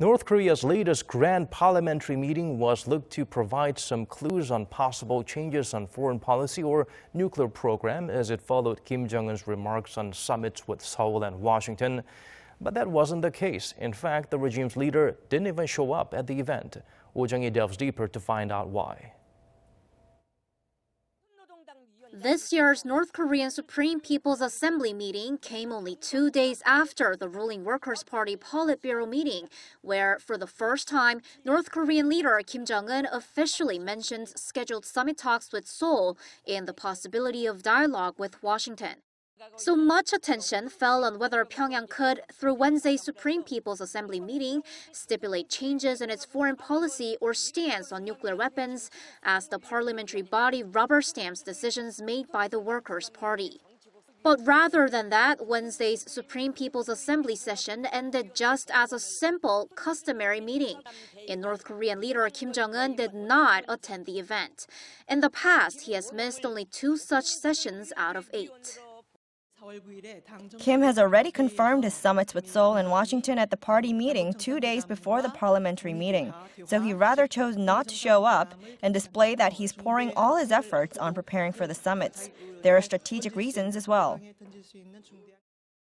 North Korea's latest grand parliamentary meeting was looked to provide some clues on possible changes on foreign policy or nuclear program as it followed Kim Jong-un's remarks on summits with Seoul and Washington. But that wasn't the case. In fact, the regime's leader didn't even show up at the event. Jung-hee delves deeper to find out why. This year's North Korean Supreme People's Assembly meeting came only 2 days after the ruling Workers' Party politburo meeting, where, for the first time, North Korean leader Kim Jong-un officially mentioned scheduled summit talks with Seoul and the possibility of dialogue with Washington. So much attention fell on whether Pyongyang could, through Wednesday's Supreme People's Assembly meeting, stipulate changes in its foreign policy or stance on nuclear weapons as the parliamentary body rubber stamps decisions made by the Workers' Party. But rather than that, Wednesday's Supreme People's Assembly session ended just as a simple, customary meeting. And North Korean leader Kim Jong-un did not attend the event. In the past, he has missed only 2 such sessions out of 8. Kim has already confirmed his summits with Seoul and Washington at the party meeting 2 days before the parliamentary meeting, so he rather chose not to show up and display that he's pouring all his efforts on preparing for the summits. There are strategic reasons as well.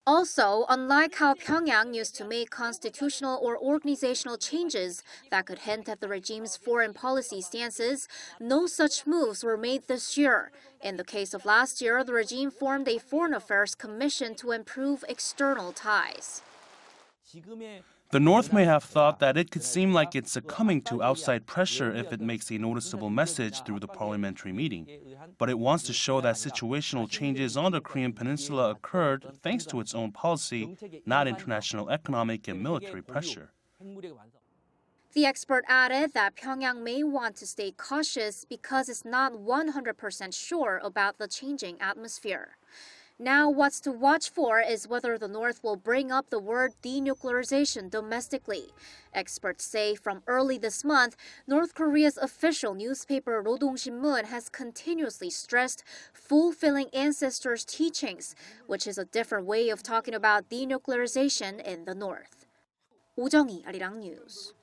Also, unlike how Pyongyang used to make constitutional or organizational changes that could hint at the regime's foreign policy stances, no such moves were made this year. In the case of last year, the regime formed a foreign affairs commission to improve external ties. The North may have thought that it could seem like it's succumbing to outside pressure if it makes a noticeable message through the parliamentary meeting. But it wants to show that situational changes on the Korean peninsula occurred thanks to its own policy, not international economic and military pressure. The expert added that Pyongyang may want to stay cautious because it's not 100% sure about the changing atmosphere. Now, what's to watch for is whether the North will bring up the word denuclearization domestically. Experts say from early this month, North Korea's official newspaper Rodong-sinmun has continuously stressed fulfilling ancestors' teachings, which is a different way of talking about denuclearization in the North. Jung-hee, Arirang News.